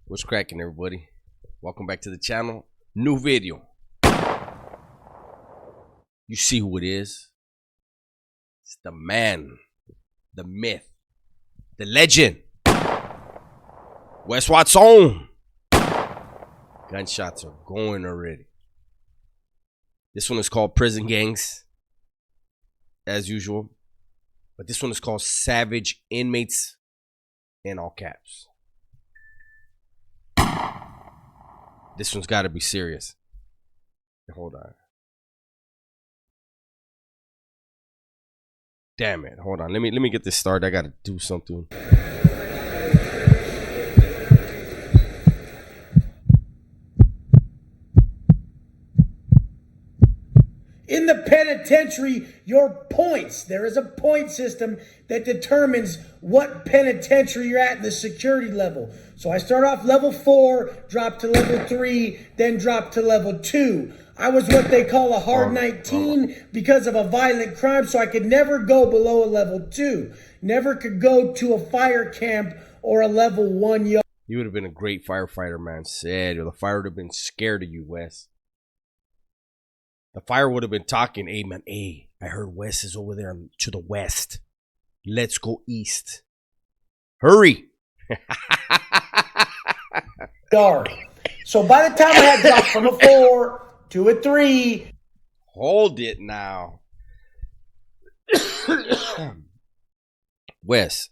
What's cracking, everybody? Welcome back to the channel. New video. You see who it is. It's the man, the myth, the legend, Wes Watson. Gunshots are going already. This one is called Prison Gangs, as usual. But this one is called Savage Inmates, in all caps. This one's got to be serious. Hold on. Damn it. Hold on. Let me get this started. I got to do something. In the penitentiary, your points. There is a point system that determines what penitentiary you're at in the security level. So I start off level 4, drop to level 3, then drop to level 2. I was what they call a hard 19 because of a violent crime, so I could never go below a level 2. Never could go to a fire camp or a level 1 yard. You would have been a great firefighter, man. Said, or the fire would have been scared of you, Wes. The fire would have been talking, hey, man, hey, I heard Wes is over there to the west. Let's go east. Hurry. Dark. So by the time I had dropped from a 4 to a 3. Hold it now. Wes.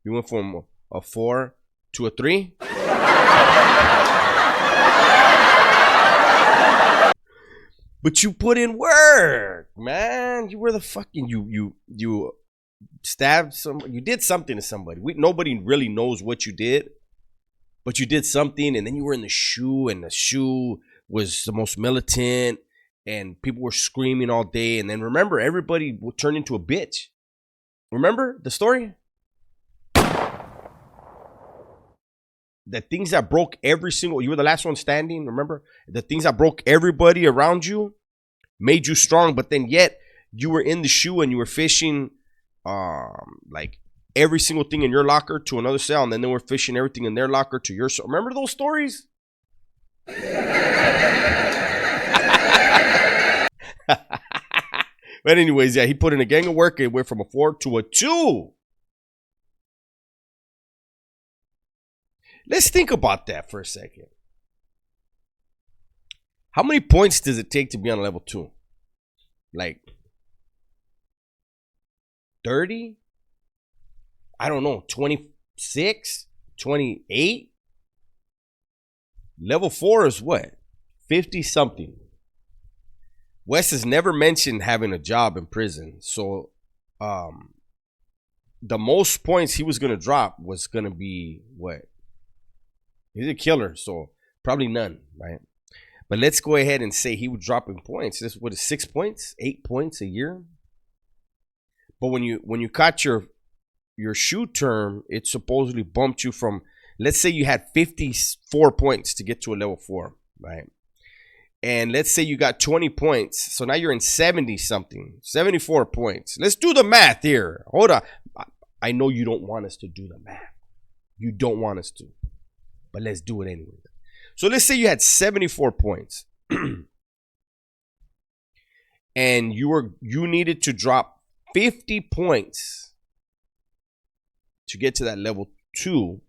You went from a 4 to a 3? But you put in work, man. You were the fucking you stabbed somebody. You did something to somebody. Nobody really knows what you did, but you did something, and then you were in the shoe, and the shoe was the most militant, and people were screaming all day. And then remember, everybody would turn into a bitch. Remember the story? The things that broke every single, you were the last one standing, remember? The things that broke everybody around you made you strong, but then yet you were in the shoe and you were fishing like every single thing in your locker to another cell, and then they were fishing everything in their locker to your cell. Remember those stories? But anyways, yeah, he put in a gang of work. It went from a 4 to a 2. Let's think about that for a second. How many points does it take to be on level 2? Like 30? I don't know, 26? 28? Level 4 is what? 50 something. Wes has never mentioned having a job in prison. So the most points he was going to drop was going to be what? He's a killer, so probably none, right? But let's go ahead and say he would drop in points. This what is 6 points, 8 points a year. But when you caught your shoe term, it supposedly bumped you from, let's say you had 54 points to get to a level 4, right? And let's say you got 20 points, so now you're in 70 something, 74 points. Let's do the math here. Hold on. I know you don't want us to do the math. You don't want us to. But let's do it anyway. So let's say you had 74 points. And you needed to drop 50 points to get to that level 2.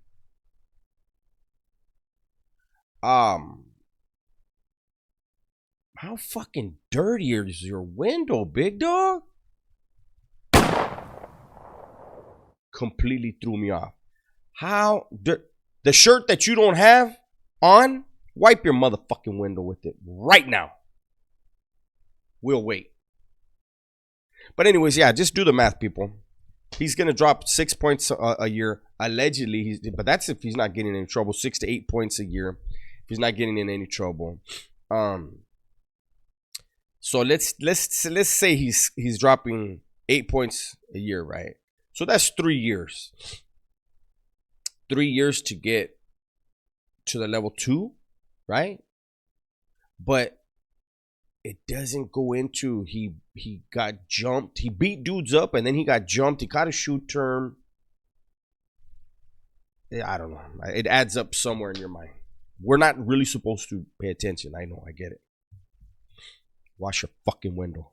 How fucking dirty is your window, big dog? Completely threw me off. How the shirt that you don't have on, wipe your motherfucking window with it right now. We'll wait. But anyways, yeah, just do the math, people. He's going to drop 6 points a year. Allegedly, but that's if he's not getting in any trouble. 6 to 8 points a year. If he's not getting in any trouble. So let's say he's dropping 8 points a year, right? So that's 3 years. 3 years to get to the level 2, right? But it doesn't go into he got jumped. He beat dudes up and then he got jumped. He caught a shoot term. I don't know. It adds up somewhere in your mind. We're not really supposed to pay attention. I know. I get it. Wash your fucking window.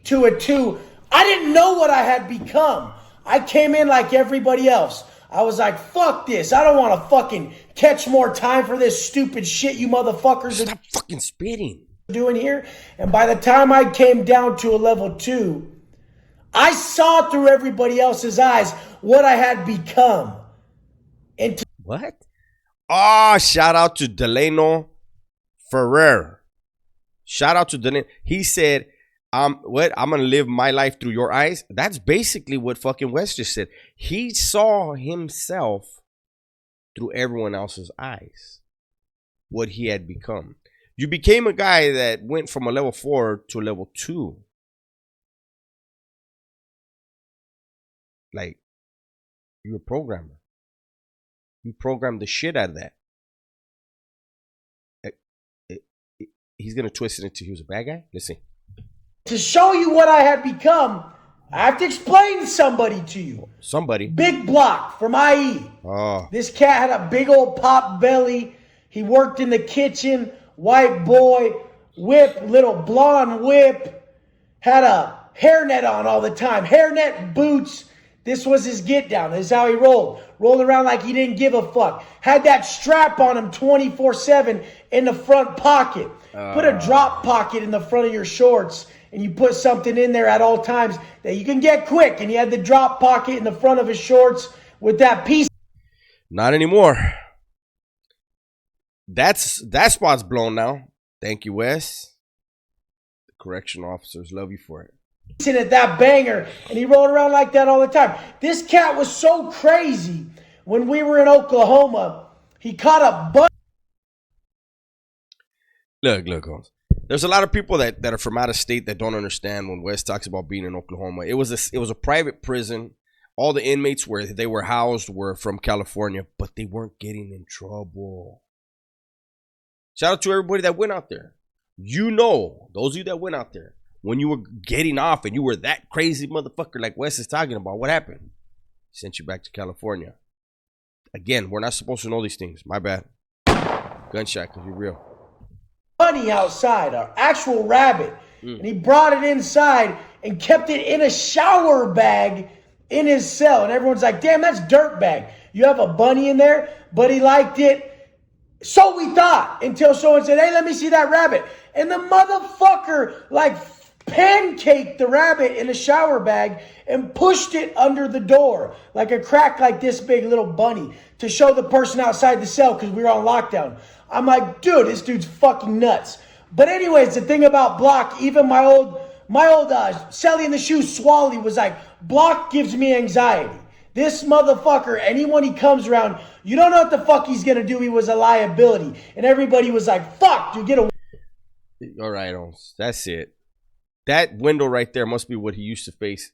2-2. I didn't know what I had become. I came in like everybody else. I was like, fuck this. I don't want to fucking catch more time for this stupid shit you motherfuckers Stop fucking spitting. Doing here. And by the time I came down to a level 2, I saw through everybody else's eyes what I had become. And what? Oh, shout out to Delano Ferrer. Shout out to Delano. He said, I'm gonna live my life through your eyes. That's basically what fucking Wes just said. He saw himself through everyone else's eyes. What he had become. You became a guy that went from a level 4 to a level 2. Like, you're a programmer. You programmed the shit out of that. He's gonna twist it into he was a bad guy. Let's see. to show you what I had become, I have to explain somebody to you. Somebody. Big Block from IE. Oh. This cat had a big old pop belly. He worked in the kitchen. White boy. Whip, little blonde whip. Had a hairnet on all the time. Hairnet, boots. This was his get down. This is how he rolled. Rolled around like he didn't give a fuck. Had that strap on him 24/7 in the front pocket. Put a drop pocket in the front of your shorts and you put something in there at all times that you can get quick. And he had the drop pocket in the front of his shorts with that piece. Not anymore. That spot's blown now. Thank you, Wes. The correction officers love you for it. At that banger, and he rolled around like that all the time. This cat was so crazy. When we were in Oklahoma, he caught a bunch. Look, Holmes. There's a lot of people that are from out of state that don't understand when Wes talks about being in Oklahoma. It was a private prison. All the inmates where they were housed were from California, but they weren't getting in trouble. Shout out to everybody that went out there. You know, those of you that went out there, when you were getting off and you were that crazy motherfucker like Wes is talking about, what happened? Sent you back to California. Again, we're not supposed to know these things. My bad. Gunshot, because you're real. Bunny outside, an actual rabbit. And he brought it inside and kept it in a shower bag in his cell. And everyone's like, damn, that's dirtbag. You have a bunny in there? But he liked it. So we thought, until someone said, hey, let me see that rabbit. And the motherfucker, like, pancaked the rabbit in a shower bag and pushed it under the door like a crack like this big little bunny to show the person outside the cell because we were on lockdown. I'm like, dude, this dude's fucking nuts. But anyways, the thing about Block, even my old Sally in the Shoe Swally was like, Block gives me anxiety. This motherfucker, anyone he comes around, you don't know what the fuck he's gonna do. He was a liability. And everybody was like, fuck, dude, get away. All right, Holmes. That's it. That window right there must be what he used to face.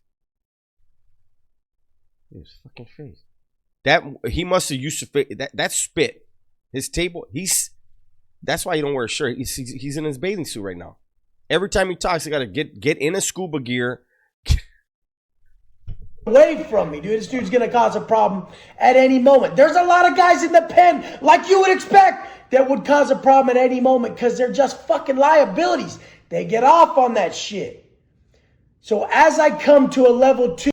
His fucking face. That he must have used to face that spit. His table. That's why he don't wear a shirt. He's in his bathing suit right now. Every time he talks, he gotta get in a scuba gear. Away from me, dude. This dude's gonna cause a problem at any moment. There's a lot of guys in the pen, like you would expect, that would cause a problem at any moment because they're just fucking liabilities. They get off on that shit. So as I come to a level 2,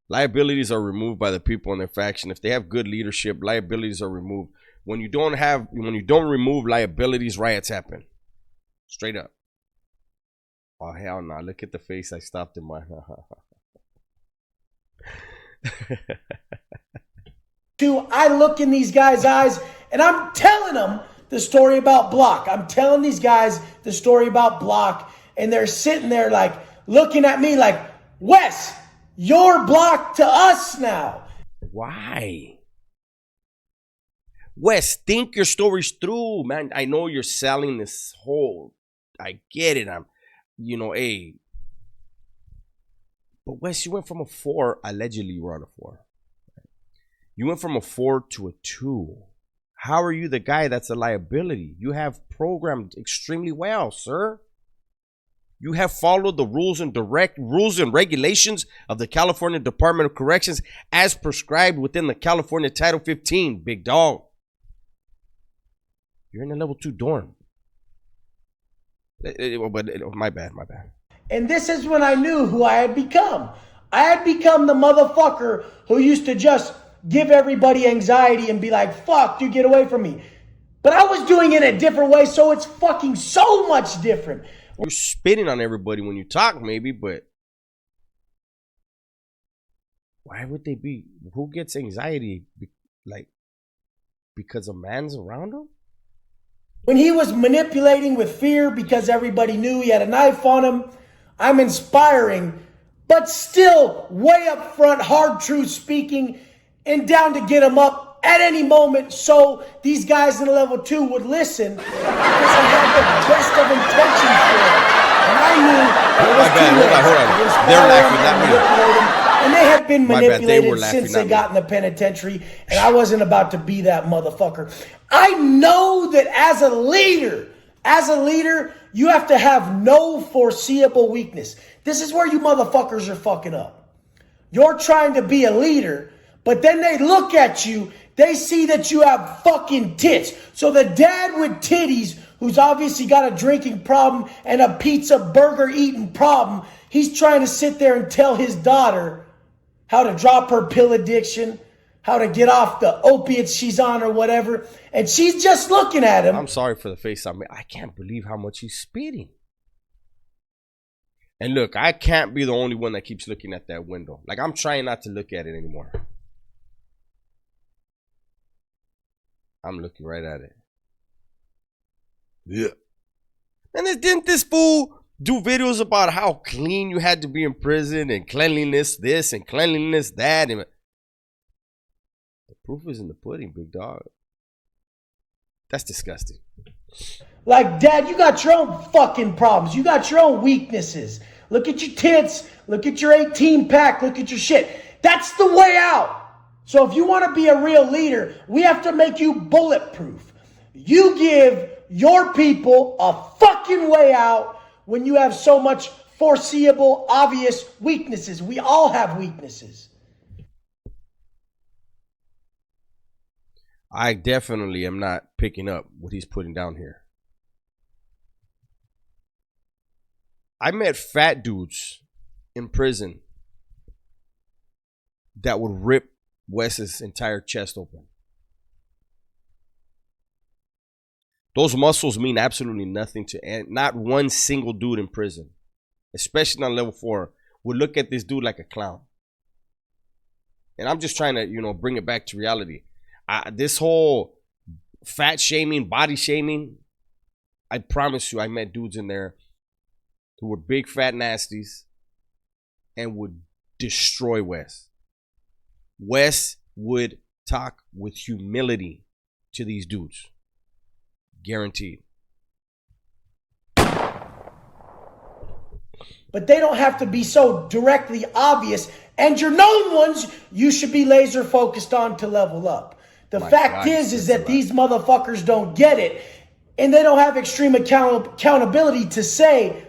liabilities are removed by the people in their faction. If they have good leadership, liabilities are removed. When you don't remove liabilities, riots happen. Straight up. Oh hell no! Look at the face I stopped in my. I look in these guys' eyes and I'm telling them the story about Block. I'm telling these guys the story about Block, and they're sitting there like looking at me like, Wes, you're Block to us now. Why? Wes, think your stories through, man. I know you're selling this whole. I get it. Hey. But Wes, you went from a 4. Allegedly, you were on a 4. You went from a 4 to a 2. How are you the guy that's a liability? You have programmed extremely well, sir. You have followed the rules and regulations of the California Department of Corrections as prescribed within the California Title 15, big dog. You're in a level 2 dorm. My bad. And this is when I knew who I had become. I had become the motherfucker who used to just give everybody anxiety and be like, fuck, dude, get away from me. But I was doing it a different way, so it's fucking so much different. You're spitting on everybody when you talk, maybe, but why would they be? Who gets anxiety? Like, because a man's around them? When he was manipulating with fear because everybody knew he had a knife on him, I'm inspiring, but still way up front, hard truth speaking, and down to get him up at any moment so these guys in level 2 would listen because I had the best of intentions for them. And I knew it was too late. Hold on. They're laughing, not me. And they had been manipulated since they got in the penitentiary, and I wasn't about to be that motherfucker. I know that as a leader, you have to have no foreseeable weakness. This is where you motherfuckers are fucking up. You're trying to be a leader, but then they look at you, they see that you have fucking tits. So the dad with titties, who's obviously got a drinking problem and a pizza burger eating problem, he's trying to sit there and tell his daughter how to drop her pill addiction, how to get off the opiates she's on or whatever. And she's just looking at him. I'm sorry for the face I made. I can't believe how much he's spitting. And look, I can't be the only one that keeps looking at that window. Like, I'm trying not to look at it anymore. I'm looking right at it. Yeah. And didn't this fool do videos about how clean you had to be in prison and cleanliness this and cleanliness that? And the proof is in the pudding, big dog. That's disgusting. Like, Dad, you got your own fucking problems. You got your own weaknesses. Look at your tits. Look at your 18-pack. Look at your shit. That's the way out. So if you want to be a real leader, we have to make you bulletproof. You give your people a fucking way out when you have so much foreseeable, obvious weaknesses. We all have weaknesses. I definitely am not picking up what he's putting down here. I met fat dudes in prison that would rip Wes's entire chest open. Those muscles mean absolutely nothing to not one single dude in prison, especially on level 4, would look at this dude like a clown. And I'm just trying to, bring it back to reality. This whole fat shaming, body shaming, I promise you, I met dudes in there who were big fat nasties and would destroy Wes. Wes would talk with humility to these dudes. Guaranteed. But they don't have to be so directly obvious. And your known ones, you should be laser focused on to level up. The fact is that these motherfuckers don't get it. And they don't have extreme accountability to say,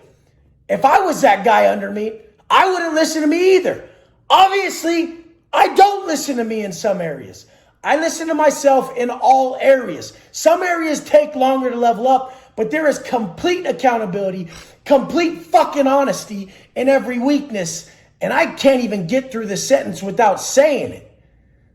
if I was that guy under me, I wouldn't listen to me either. Obviously, I don't listen to me in some areas. I listen to myself in all areas. Some areas take longer to level up, but there is complete accountability, complete fucking honesty in every weakness. And I can't even get through the sentence without saying it.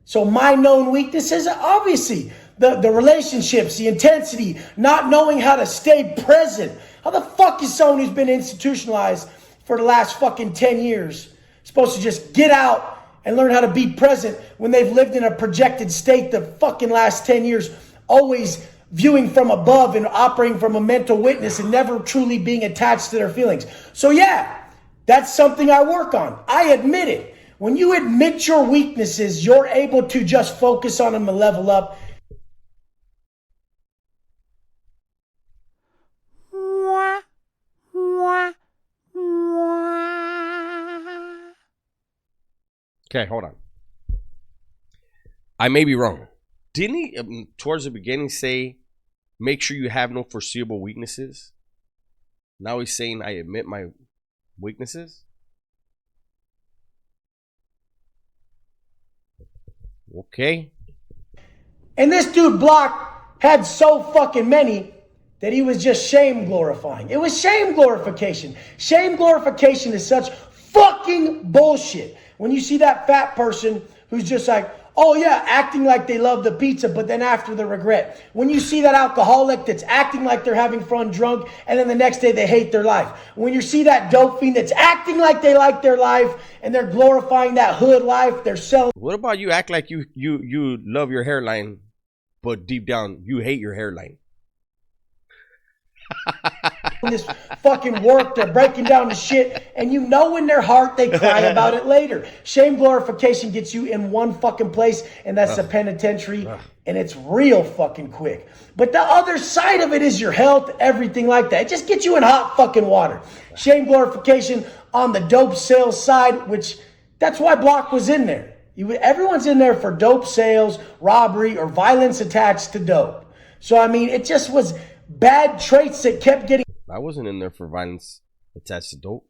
So my known weaknesses are obviously the relationships, the intensity, not knowing how to stay present. How the fuck is someone who's been institutionalized for the last fucking 10 years supposed to just get out and learn how to be present when they've lived in a projected state the fucking last 10 years, always viewing from above and operating from a mental witness and never truly being attached to their feelings? So yeah, that's something I work on. I admit it. When you admit your weaknesses, you're able to just focus on them and level up. Okay, hold on. I may be wrong. Didn't he, towards the beginning, say, make sure you have no foreseeable weaknesses? Now he's saying I admit my weaknesses. Okay. And this dude Block had so fucking many that he was just shame glorifying. It was shame glorification. Shame glorification is such fucking bullshit. When you see that fat person who's just like, oh yeah, acting like they love the pizza, but then after the regret. When you see that alcoholic that's acting like they're having fun drunk, and then the next day they hate their life. When you see that dope fiend that's acting like they like their life, and they're glorifying that hood life, they're selling. What about you act like you love your hairline, but deep down you hate your hairline? This fucking work, they're breaking down the shit, and you know in their heart they cry about it later. Shame glorification gets you in one fucking place, and that's the penitentiary, and it's real fucking quick. But the other side of it is your health, everything like that. It just gets you in hot fucking water. Shame glorification on the dope sales side, which that's why Block was in there. Everyone's in there for dope sales, robbery, or violence attached to dope. So I mean, it just was bad traits that kept getting. I wasn't in there for violence attached to dope.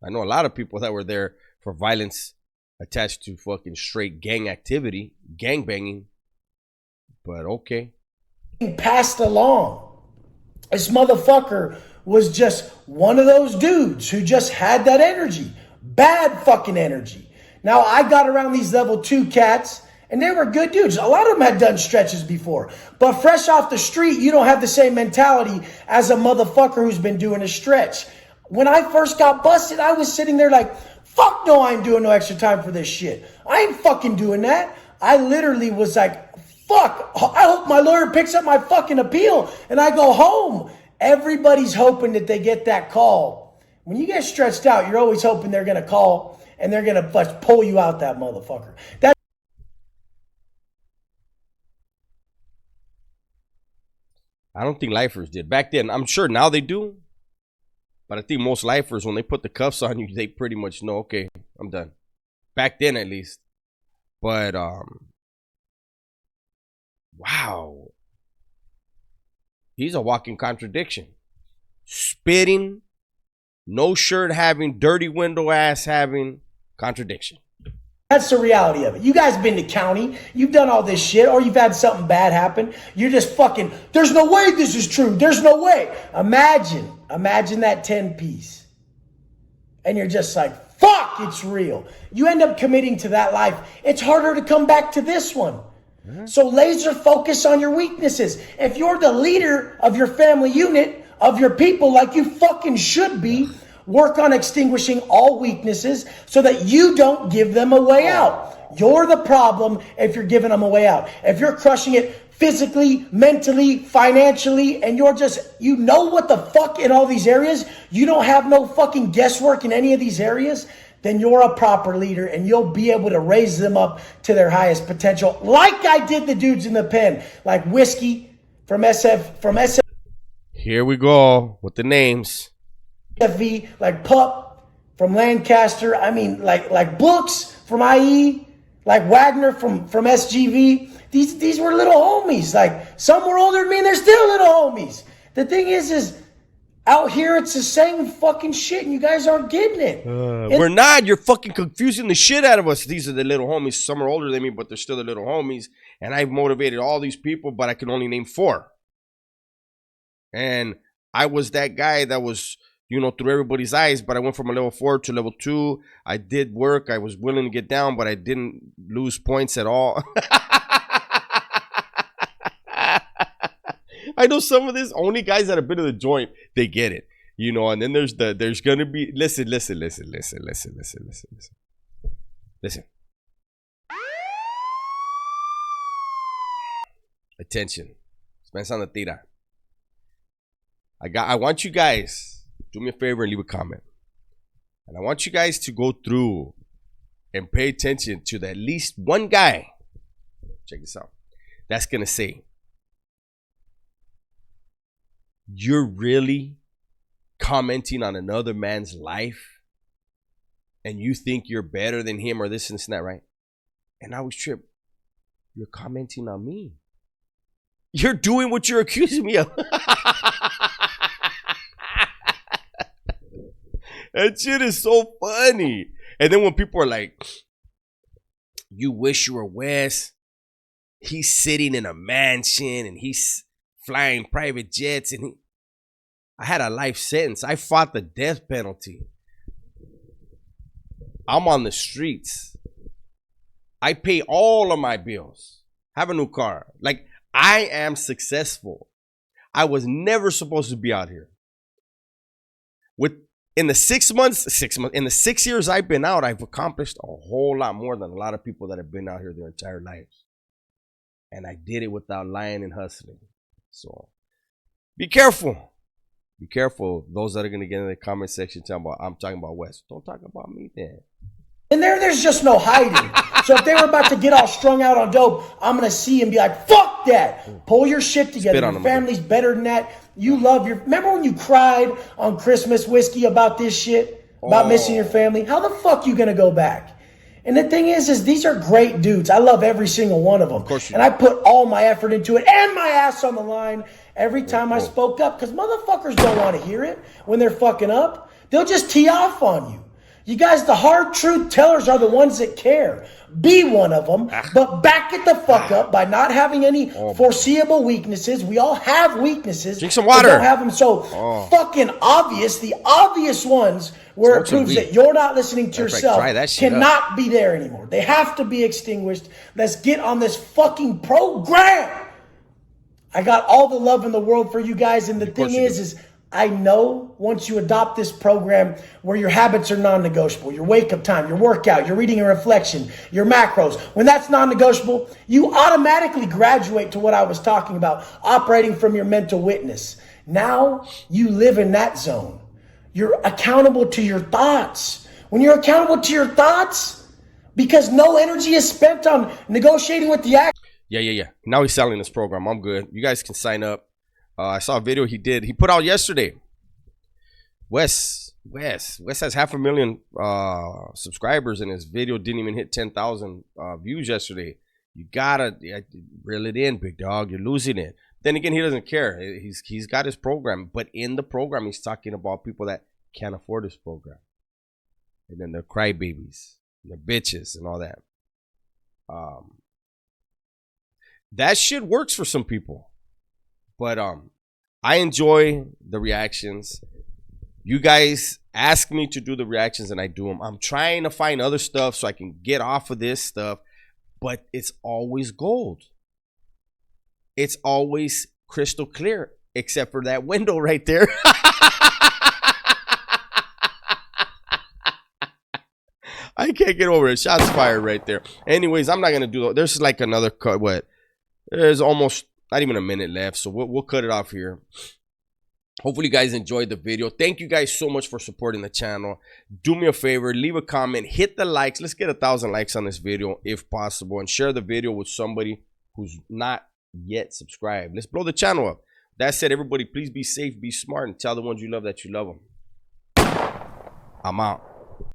I know a lot of people that were there for violence attached to fucking straight gang activity, gang banging. But okay. Passed along. This motherfucker was just one of those dudes who just had that energy. Bad fucking energy. Now I got around these level 2 cats, and they were good dudes. A lot of them had done stretches before. But fresh off the street, you don't have the same mentality as a motherfucker who's been doing a stretch. When I first got busted, I was sitting there like, fuck no, I ain't doing no extra time for this shit. I ain't fucking doing that. I literally was like, fuck, I hope my lawyer picks up my fucking appeal and I go home. Everybody's hoping that they get that call. When you get stretched out, you're always hoping they're going to call and they're going to pull you out, that motherfucker. I don't think lifers did. Back then, I'm sure now they do. But I think most lifers, when they put the cuffs on you, they pretty much know, okay, I'm done. Back then, at least. But, wow. He's a walking contradiction. Spitting, no shirt having, dirty window ass having, contradiction. That's the reality of it. You guys been to county, you've done all this shit, or you've had something bad happen. You're just fucking, there's no way this is true. There's no way. Imagine that 10 piece. And you're just like, fuck, it's real. You end up committing to that life. It's harder to come back to this one. So laser focus on your weaknesses. If you're the leader of your family unit, of your people, like you fucking should be, work on extinguishing all weaknesses so that you don't give them a way out. You're the problem if you're giving them a way out. If you're crushing it physically, mentally, financially, and you're just, you know what the fuck in all these areas, you don't have no fucking guesswork in any of these areas, then you're a proper leader and you'll be able to raise them up to their highest potential, like I did the dudes in the pen, like Whiskey from SF. Here we go with the names. FV, like Pup from Lancaster. I mean, like Books from IE, like Wagner from SGV. These were little homies. Like some were older than me, and they're still little homies. The thing is out here it's the same fucking shit, and you guys aren't getting it. We're not. You're fucking confusing the shit out of us. These are the little homies. Some are older than me, but they're still the little homies. And I've motivated all these people, but I can only name 4. And I was that guy that was, you know, through everybody's eyes, but I went from a level 4 to level 2. I did work. I was willing to get down, but I didn't lose points at all. I know some of this, only guys that have been to the joint, they get it, you know, and then there's going to be, listen. Attention. Pensando tira. I want you guys, do me a favor and leave a comment. And I want you guys to go through and pay attention to at least one guy. Check this out. That's going to say, you're really commenting on another man's life and you think you're better than him or this and that, right? And I was tripped. You're commenting on me. You're doing what you're accusing me of. That shit is so funny. And then when people are like, you wish you were Wes. He's sitting in a mansion and he's flying private jets. And I had a life sentence. I fought the death penalty. I'm on the streets. I pay all of my bills. Have a new car. Like, I am successful. I was never supposed to be out here. In the 6 months, in the 6 years I've been out, I've accomplished a whole lot more than a lot of people that have been out here their entire lives. And I did it without lying and hustling. So be careful. Be careful. Those that are going to get in the comment section talking about, I'm talking about Wes. Don't talk about me then. And there's just no hiding. So if they were about to get all strung out on dope, I'm going to see and be like, fuck that. Pull your shit together. Your family's better than that. You love your... Remember when you cried on Christmas whiskey about this shit? About missing your family? How the fuck you going to go back? And the thing is these are great dudes. I love every single one of them. And I put all my effort into it and my ass on the line every time I spoke up. Because motherfuckers don't want to hear it when they're fucking up. They'll just tee off on you. You guys, the hard truth tellers are the ones that care. Be one of them, but back it the fuck up by not having any foreseeable weaknesses. We all have weaknesses. Drink some water. Don't have them so fucking obvious. The obvious ones where it proves that you're not listening to yourself cannot be there anymore. They have to be extinguished. Let's get on this fucking program. I got all the love in the world for you guys, and the thing is I know once you adopt this program where your habits are non-negotiable, your wake-up time, your workout, your reading and reflection, your macros, when that's non-negotiable, you automatically graduate to what I was talking about, operating from your mental witness. Now you live in that zone. You're accountable to your thoughts. When you're accountable to your thoughts, because no energy is spent on negotiating with the act. Yeah. Now he's selling this program. I'm good. You guys can sign up. I saw a video he put out yesterday. Wes has 500,000 subscribers, and his video didn't even hit 10,000 views yesterday. You gotta reel it in, big dog. You're losing it. Then again, he doesn't care. He's got his program, but in the program, he's talking about people that can't afford his program, and then they're crybabies, they're bitches, and all that. That shit works for some people. But I enjoy the reactions. You guys ask me to do the reactions and I do them. I'm trying to find other stuff so I can get off of this stuff. But it's always gold. It's always crystal clear. Except for that window right there. I can't get over it. Shots fired right there. Anyways, I'm not going to do that. There's like another cut. What? There's almost... not even a minute left, so we'll cut it off here. Hopefully you guys enjoyed the video. Thank you guys so much for supporting the channel. Do me a favor, leave a comment, hit the likes. Let's get 1,000 likes on this video if possible, and share the video with somebody who's not yet subscribed. Let's blow the channel up. That said, everybody, please be safe, be smart, and tell the ones you love that you love them. I'm out.